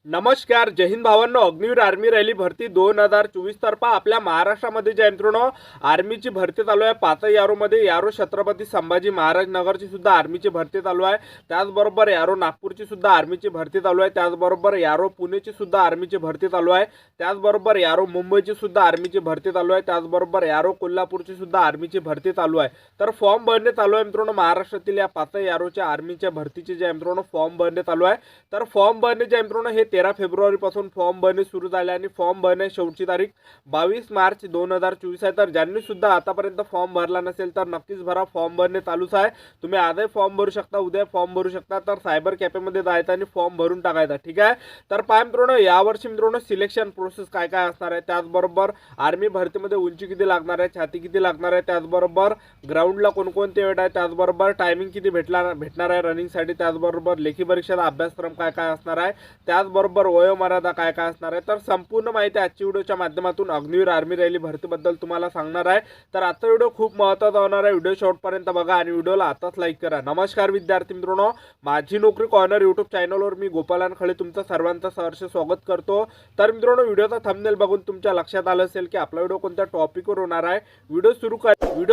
नमस्कार, जय हिंद भावांनो. Agniveer army rally भरती 2024 तर्फा आपल्या महाराष्ट्रामध्ये जे मित्रांनो आर्मीची भरती चालू आहे. पाचही यारोमध्ये यारो छत्रपती संभाजी महाराज नगरची सुद्धा आर्मीची भरती चालू आहे. त्याचबरोबर यारो नागपूरची सुद्धा आर्मीची भरती चालू आहे. त्याचबरोबर यारो पुणेची सुद्धा आर्मीची भरती चालू आहे. त्याचबरोबर यारो मुंबईची सुद्धा आर्मीची भरती चालू आहे. त्याचबरोबर यारो कोल्हापूरची सुद्धा आर्मीची भरती चालू आहे. तर फॉर्म भरणे चालू आहे मित्रांनो. महाराष्ट्रातील या पाचही यारोच्या आर्मीच्या भरतीचे जे मित्रांनो फॉर्म भरणे चालू आहे. तर फॉर्म भरणे जे मित्रांनो हे 13 फेब्रुवारी पासून फॉर्म भरणे सुरू झाले आणि फॉर्म भरणे शेवटची तारीख 22 मार्च 2024 आहे. तर ज्यांनी सुद्धा आतापर्यंत फॉर्म भरला नसेल तर नक्कीच भरा. फॉर्म भरणे चालूच आहे. तुम्ही आजही फॉर्म भरू शकता, उद्या फॉर्म भरू शकता. तर सायबर कॅफेमध्ये जायचं आणि फॉर्म भरून टाकायचा. ठीक आहे. तर पाय मित्रांनो यावर्षी मित्रांनो सिलेक्शन प्रोसेस काय काय असणार आहे, त्याचबरोबर आर्मी भरतीमध्ये उंची किती लागणार आहे, छाती किती लागणार आहे, त्याचबरोबर ग्राउंडला कोणकोणते वेळ आहे, त्याचबरोबर टायमिंग किती भेटणार आहे रनिंगसाठी, त्याचबरोबर लेखी परीक्षेचा अभ्यासक्रम काय काय असणार आहे, त्याचबरोबर वयोमर्यादा काय काय असणार आहे. तर संपूर्ण माहिती आजच्या व्हिडिओच्या माध्यमातून अग्निवीर आर्मी रॅली भरतीबद्दल तुम्हाला सांगणार आहे. तर आजचा व्हिडिओ खूप महत्त्वाचा होणार आहे. व्हिडिओ शेवटपर्यंत बघा आणि व्हिडिओला आताच लाईक करा. नमस्कार विद्यार्थी मित्रांनो, माझी नोकरी कॉर्नर यूट्यूब चॅनलवर मी गोपालन खळे तुमचं सर्वांचं सहर्ष स्वागत करतो. तर मित्रांनो व्हिडिओचा थंबनेल बघून तुमच्या लक्षात आलं असेल की आपला व्हिडिओ कोणत्या टॉपिकवर होणार आहे. व्हिडिओ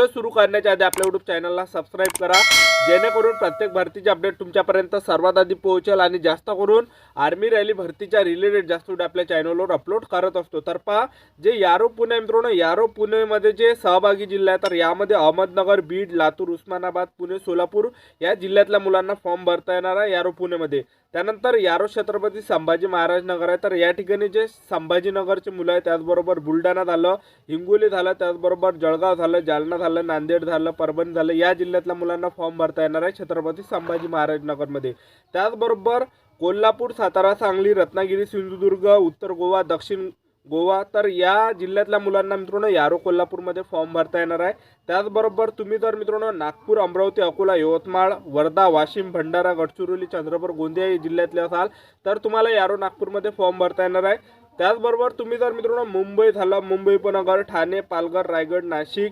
सुरू करण्याच्या आधी आपल्या यूट्यूब चॅनलला सबस्क्राईब करा, जेणेकरून प्रत्येक भरतीचे अपडेट तुमच्यापर्यंत सर्वात आधी पोहोचेल आणि जास्त करून आर्मी रॅली भरतीच्या रिलेटेड जास्त व्हिडिओ आपल्या चॅनलवर अपलोड करत असतो. तर पहा जे यारो पुणे मित्रांनो, यारो पुणेमध्ये जे सहभागी जिल्हा आहे तर यामध्ये अहमदनगर, बीड, लातूर, उस्मानाबाद, पुणे, सोलापूर या जिल्ह्यातल्या मुलांना फॉर्म भरता येणार आहे यारो पुणेमध्ये. त्यानंतर यारो छत्रपती संभाजी महाराज नगर आहे. तर या ठिकाणी जे संभाजीनगरचे मुलं आहेत, त्याचबरोबर बुलढाणा झालं, हिंगोली झालं, त्याचबरोबर जळगाव झालं, जालना झालं, नांदेड झालं, परभणी झालं या जिल्ह्यातल्या मुलांना फॉर्म भरता येणार आहे छत्रपती संभाजी महाराज नगरमध्ये. त्याचबरोबर कोल्हापूर, सातारा, सांगली, रत्नागिरी, सिंधुदुर्ग, उत्तर गोवा, दक्षिण गोवा तर या जिल्ह्यातल्या मुलांना मित्रांनो यारो कोल्हापूरमध्ये फॉर्म भरता येणार आहे. त्याचबरोबर तुम्ही जर मित्रांनो नागपूर, अमरावती, अकोला, यवतमाळ, वर्धा, वाशिम, भंडारा, गडचिरोली, चंद्रपूर, गोंदिया या जिल्ह्यातले असाल तर तुम्हाला यारो नागपूरमध्ये फॉर्म भरता येणार आहे. त्याचबरोबर तुम्ही जर मित्रांनो मुंबई झालं, मुंबई उपनगर, ठाणे, पालघर, रायगड, नाशिक,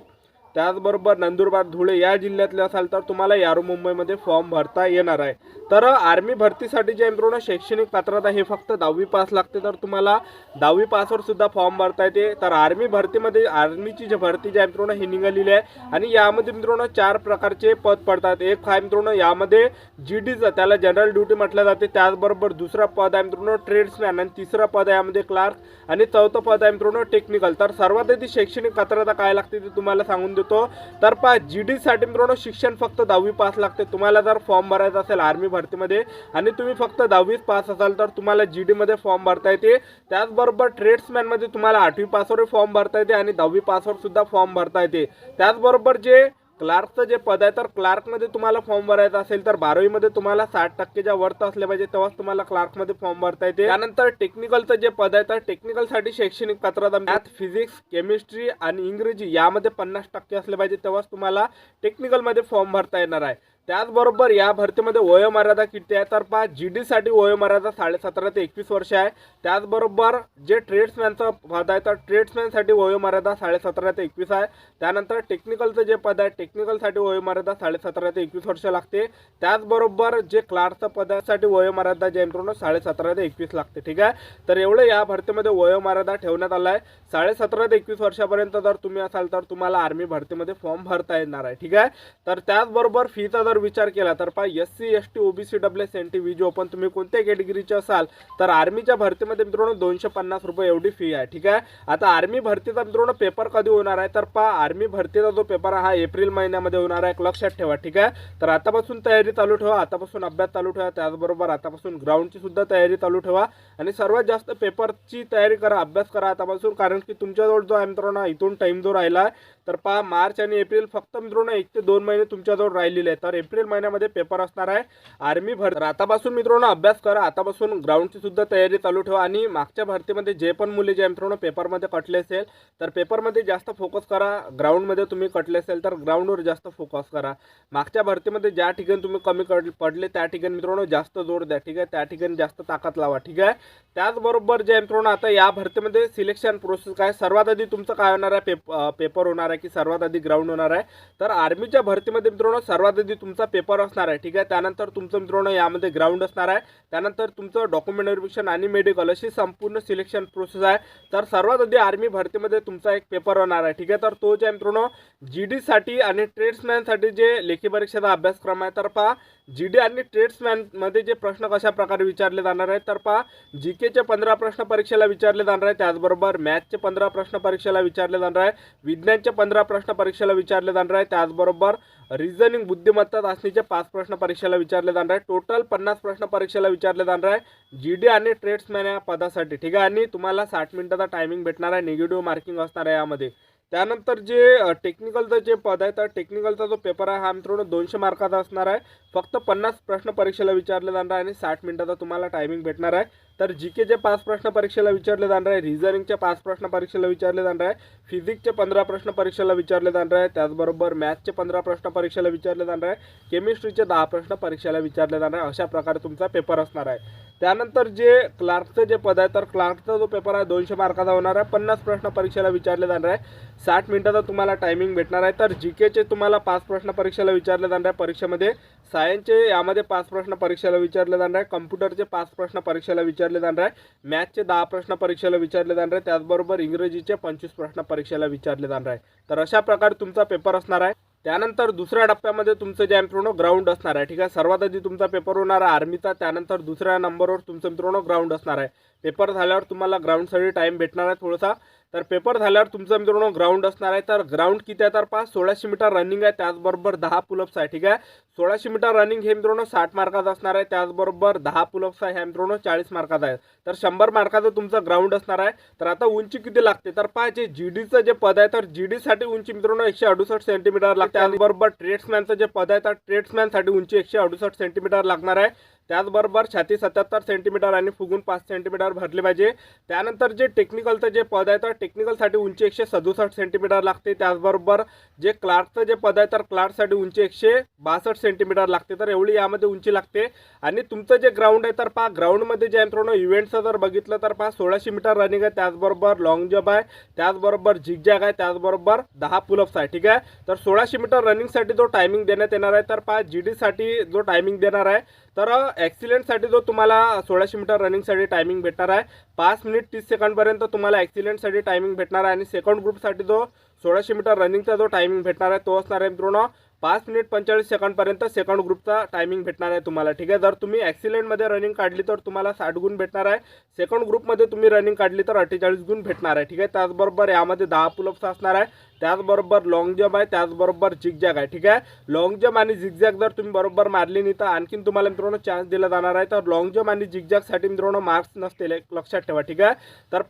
त्याचबरोबर नंदुरबार, धुळे या जिल्ह्यातले असाल तर तुम्हाला यारो मुंबईमध्ये फॉर्म भरता येणार आहे. तर आर्मी भरतीसाठी जे मित्रांनो शैक्षणिक पात्रता हे फक्त 10वी पास लागते. तर तुम्हाला 10वी पासवर सुद्धा फॉर्म भरता येते. तर आर्मी भरतीमध्ये आर्मीची जी भरती जी आहे मित्रांनो ही निघालेली आहे आणि यामध्ये मित्रांनो 4 प्रकारचे पद पडतात. एक आहे मित्रांनो यामध्ये जीडीचं त्याला जनरल ड्युटी म्हटलं जाते. त्याचबरोबर दुसरा पद आहे मित्रांनो ट्रेड्समॅन आणि तिसरा पद आहे यामध्ये क्लार्क आणि चौथं पद आहे मित्रांनो टेक्निकल. तर सर्वात आधी शैक्षणिक पात्रता काय लागते ते तुम्हाला सांगून देतो. तर पहा जीडी साठी मित्रांनो शिक्षण फक्त 10वी पास लागते. तुम्हाला जर फॉर्म भरायचा असेल आर्मी भरतीमध्ये आणि तुम्ही फक्त 10वी पास असाल तर तुम्हाला जीडी मध्ये फॉर्म भरता येते. त्याचबरोबर ट्रेड्समॅन मध्ये तुम्हाला 8वी पासवर फॉर्म भरता येते आणि 10वी पासवर सुद्धा फॉर्म भरता येते. त्याचबरोबर जे क्लार्कचं जे पद आहे तर क्लार्कमध्ये तुम्हाला फॉर्म भरायचा असेल तर 12वीमध्ये तुम्हाला 60% वरती असले पाहिजे तेव्हाच तुम्हाला क्लार्कमध्ये फॉर्म भरता येते. त्यानंतर टेक्निकलचं जे पद आहे तर टेक्निकलसाठी शैक्षणिक पात्रता मॅथ, फिजिक्स, केमिस्ट्री आणि इंग्रजी यामध्ये 50% असले पाहिजे तेव्हाच तुम्हाला टेक्निकलमध्ये फॉर्म भरता येणार आहे. त्याचबरोबर या भरतीमध्ये वयोमर्यादा किती आहे तर पहा जीडीसाठी वयोमर्यादा 17.5 ते 21 वर्ष आहे. त्याचबरोबर जे ट्रेड्समॅनचं पद आहे तर ट्रेड्समॅनसाठी वयोमर्यादा 17.5 ते 21 आहे. त्यानंतर टेक्निकलचं जे पद आहे टेक्निकलसाठी वयोमर्यादा 17.5 ते 21 वर्ष लागते. त्याचबरोबर जे क्लार्कचं पदासाठी वयोमर्यादा जे मित्रांनो 17.5 ते 21 लागते. ठीक आहे. तर एवढं या भरतीमध्ये वयोमर्यादा ठेवण्यात आला आहे. 17.5 ते 21 वर्षापर्यंत जर तुम्ही असाल तर तुम्हाला आर्मी भरतीमध्ये फॉर्म भरता येणार आहे. ठीक आहे. तर त्याचबरोबर फीचा जर विचार केला तर पहा SC, ST, OBC, WS, NT, open तुम्ही कोणत्या कॅटेगरीचे असाल तर आर्मीच्या भरतीमध्ये मित्रांनो 250 रुपये एवढी फी आहे. ठीक आहे. आता आर्मी भरतीचा मित्रांनो पेपर कधी होणार आहे तर पहा आर्मी भरतीचा जो पेपर हा एप्रिल महिन्यामध्ये होणार आहे. लक्षात ठेवा. ठीक आहे. तर आतापासून तयारी चालू ठेवा, आतापासून अभ्यास चालू ठेवा, त्याचबरोबर आतापासून ग्राउंडची सुद्धा तयारी चालू ठेवा आणि सर्वात जास्त पेपरची तयारी करा, अभ्यास करा आतापासून. कारण की तुमच्याजवळ जो आहे मित्रांनो इथून टाइम जो राहिला आहे तर पहा मार्च आणि एप्रिल फक्त मित्रांनो 1 ते 2 महिने तुमच्याजवळ राहिलेले आहेत. तर एप्रिल महिन्यामध्ये पेपर असणार आहे आर्मी भरती. आतापासून मित्रांनो अभ्यास करा, आतापासून ग्राउंडची सुद्धा तयारी चालू ठेवा आणि मागच्या भरतीमध्ये जे पण मुले जे मित्रांनो पेपरमध्ये कटले असेल तर पेपरमध्ये जास्त फोकस करा. ग्राउंडमध्ये तुम्ही कटले असेल तर ग्राउंडवर जास्त फोकस करा. मागच्या भरतीमध्ये ज्या ठिकाणी तुम्ही कमी पडले त्या ठिकाणी मित्रांनो जास्त जोर द्या. ठीक आहे. त्या ठिकाणी जास्त ताकद लावा. ठीक आहे. त्याचबरोबर जे मित्रांनो आता या भरतीमध्ये सिलेक्शन प्रोसेस काय सर्वात आधी तुमचं काय होणार आहे पेपर होणार आहे की सर्वात आधी ग्राउंड होणार आहे. तर आर्मीच्या भरतीमध्ये मित्रांनो सर्वात आधी तुमचा पेपर असणार आहे, ठीक आहे. त्यानंतर तुमचं मित्रांनो यामध्ये ग्राउंड असणार आहे, त्यानंतर तुमचं डॉक्युमेंट व्हेरिफिकेशन आणि मेडिकल अशी संपूर्ण सिलेक्शन प्रोसेस आहे. तर सर्वात आधी आर्मी भरतीमध्ये तुमचा एक पेपर होणार आहे, ठीक आहे. तर तो जे आहे मित्रांनो GD साठी आणि ट्रेड्समॅनसाठी जे लेखी परीक्षेचा अभ्यासक्रम आहे, तर पहा GD आणि ट्रेड्समॅनमध्ये जे प्रश्न कशा प्रकारे विचारले जाणार आहेत, तर पहा GKचे 15 प्रश्न परीक्षेला विचारले जाणार आहे, त्याचबरोबर मॅथचे 15 प्रश्न परीक्षेला विचारले जाणार आहे, विज्ञानचे 15 प्रश्न परीक्षेला विचारले जाणार आहे, त्याचबरोबर रिझनिंग बुद्धिमत्ता चाचणीचे 5 प्रश्न परीक्षेला विचारले जाणार आहे. टोटल 50 प्रश्न परीक्षेला विचारले जाणार आहे GD आणि ट्रेड्समॅन या पदासाठी, ठीक आहे. आणि तुम्हाला 60 मिनिटाचा टायमिंग भेटणार आहे, निगेटिव्ह मार्किंग असणार आहे यामध्ये. त्यानंतर जे टेक्निकलचं जे पद आहे, तर टेक्निकलचा जो पेपर आहे हा मित्रांनो 200 मार्काचा असणार आहे. फक्त 50 प्रश्न परीक्षेला विचारले जाणार आहे आणि 60 मिनिटाचा तुम्हाला टायमिंग भेटणार आहे. तर GKचे 5 प्रश्न परीक्षेला विचारले जाणार आहे, रिझनिंगचे 5 प्रश्न परीक्षेला विचारले जाणार आहे, फिजिक्सचे 15 प्रश्न परीक्षेला विचारले जाणार आहे, त्याचबरोबर मॅथ्सचे 15 प्रश्न परीक्षेला विचारले जाणार आहे, केमिस्ट्रीचे 10 प्रश्न परीक्षेला विचारले जाणार आहे. अशा प्रकारे तुमचा पेपर असणार आहे. त्यानंतर जे क्लार्कचं जे पद आहे, तर क्लार्कचा जो पेपर आहे 200 मार्काचा होणार आहे, 50 प्रश्न परीक्षेला विचारले जाणार आहे, 60 मिनिटाचा तुम्हाला टायमिंग भेटणार आहे. तर GKचे तुम्हाला 5 प्रश्न परीक्षेला विचारले जाणार आहे परीक्षेमध्ये, सायन्सचे यामध्ये 5 प्रश्न परीक्षेला विचारले जाणार आहे, कम्प्युटरचे 5 प्रश्न परीक्षेला विचारले जाणार आहे, मॅथ्सचे 10 प्रश्न परीक्षेला विचारले जाणार आहे, त्याचबरोबर इंग्रजीचे 25 प्रश्न परीक्षेला विचारले जाणार आहे. तर अशा प्रकारे तुमचा पेपर असणार आहे. त्यानंतर दुसऱ्या टप्प्यामध्ये तुमचं जे मित्रांनो ग्राउंड असणार आहे, ठीक आहे. सर्वात आधी तुमचा पेपर होणार आहे आर्मीचा, त्यानंतर दुसऱ्या नंबरवर तुमचं मित्रांनो ग्राउंड असणार आहे. पेपर झाल्यावर तुम्हाला ग्राउंडसाठी टाईम भेटणार आहे थोडासा. तर पेपर झाल्यावर तुमचं मित्रांनो ग्राउंड असणार आहे. तर ग्राउंड किती आहे, तर 1600 मीटर रनिंग आहे, त्याचबरोबर 10 पुलअप्स आहे, ठीक आहे. 1600 मीटर रनिंग हे मित्रांनो 60 मार्काचं असणार आहे, त्याचबरोबर 10 पुलअप्स आहे ह्या मित्रांनो 40 मार्काचा आहे. तर 100 मार्काचं तुमचं ग्राउंड असणार आहे. तर आता उंची किती लागते, तर पहा जे GDचं जे पद आहे, तर GDसाठी उंची मित्रांनो 168 सेंटीमीटर लागते. त्याचबरोबर ट्रेड्समॅनचं जे पद आहे, तर ट्रेड्समॅनसाठी उंची 168 सेंटीमीटर लागणार आहे. त्याचबरोबर छाती 77 सेंटीमीटर आणि फुगून 5 सेंटीमीटर भरले पाहिजे. त्यानंतर जे टेक्निकलचं जे पद आहे, तर टेक्निकलसाठी उंची 167 सेंटीमीटर लागते. त्याचबरोबर जे क्लार्कचं जे पद आहे, तर क्लार्कसाठी उंची 162 सेंटीमीटर लागते. तर एवढी यामध्ये उंची लागते. आणि तुमचं जे ग्राउंड आहे, तर पहा ग्राउंडमध्ये जे मित्रांनो इव्हेंटचं जर बघितलं तर पहा 1600 मीटर रनिंग आहे, त्याचबरोबर लॉंग जंप आहे, त्याचबरोबर झिगझॅग आहे, त्याचबरोबर 10 पुलअप्स आहे, ठीक आहे. तर 1600 मीटर रनिंगसाठी जो टायमिंग देण्यात येणार आहे, तर पहा GDसाठी जो टायमिंग देणार आहे, तर ॲक्सिलेंटसाठी जो तुम्हाला 1600 मीटर रनिंगसाठी टायमिंग भेटणार आहे 5 मिनिट 30 सेकंडपर्यंत तुम्हाला ॲक्सिलेंटसाठी टायमिंग भेटणार आहे. आणि सेकंड ग्रुपसाठी जो 1600 मीटर रनिंगचा जो टायमिंग भेटणार आहे तो असणार आहे मित्रांनो 5 मिनिट 45 सेकंडपर्यंत सेकंड ग्रुपचा टायमिंग भेटणार आहे तुम्हाला, ठीक आहे. जर तुम्ही ॲक्सिलेंटमध्ये रनिंग काढली तर तुम्हाला 60 गुण भेटणार आहे, सेकंड ग्रुपमध्ये तुम्ही रनिंग काढली तर 48 गुण भेटणार आहे, ठीक आहे. त्याचबरोबर यामध्ये 10 पुलअप्स असणार आहे, त्याचबरोबर लॉंग जंप आहे, त्याचबरोबर झिगझॅग आहे, ठीक आहे. लॉंग जंप आणि झिगझॅग जर तुम्ही बरोबर मारली नाही तर आणखीन तुम्हाला मित्रांनो चान्स दिला जाणार आहे. तर लॉंग जंप आणि झिगझॅगसाठी मित्रांनो मार्क्स नसतील, लक्षात ठेवा, ठीक आहे. तर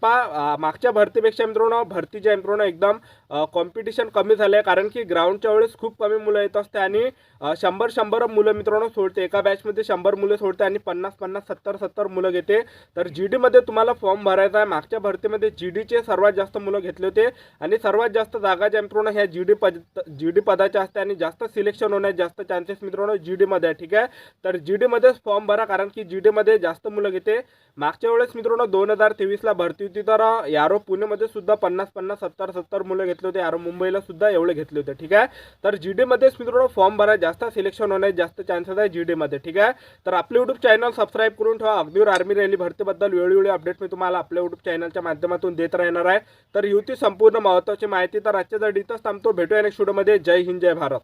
मागच्या भरतीपेक्षा मित्रांनो भरतीच्या मित्रांनो एकदम कॉम्पिटिशन कमी झालं आहे, कारण की ग्राउंडच्या वेळेस खूप कमी मुलं येत असते आणि 100 मुलं मित्रांनो सोडते, एका बॅचमध्ये 100 मुलं सोडते आणि 50 70 मुलं घेते. तर GDमध्ये तुम्हाला फॉर्म भरायचा आहे. मागच्या भरतीमध्ये GDचे सर्वात जास्त मुलं घेतले होते आणि सर्वात जास्त जागा ज्या मित्रांनो ह्या GD पदाच्या असते आणि जास्त सिलेक्शन होण्याचे जास्त चान्सेस मित्रांनो GDमध्ये आहे, ठीक आहे. तर GDमध्येच फॉर्म भरा, कारण की GDमध्ये जास्त मुलं घेते. मागच्या वेळेस मित्रांनो 2023ला भरती होती, तर यारो पुणेमध्ये सुद्धा 50 70 मुलं घेतले होते, यारो मुंबईला सुद्धा एवढे घेतले होते, ठीक आहे. तर GDमध्येच मित्रांनो फॉर्म भरा, जास्त सिलेक्शन होण्याचे जास्त चान्सेस आहे GDमध्ये, ठीक आहे. तर आपले यूट्यूब चॅनल सबस्क्राईब करून ठेवा. अगदीवर आर्मी रॅली भरतीबद्दल वेळोवेळी अपडेट मी तुम्हाला आपल्या यूट्यूब चॅनलच्या माध्यमातून देत राहणार आहे. तर ही होती संपूर्ण महत्त्वाची माहिती. तर आजच्या इथंच थांबतो, भेटूया नेक्स्ट व्हिडिओमध्ये. जय हिंद, जय भारत.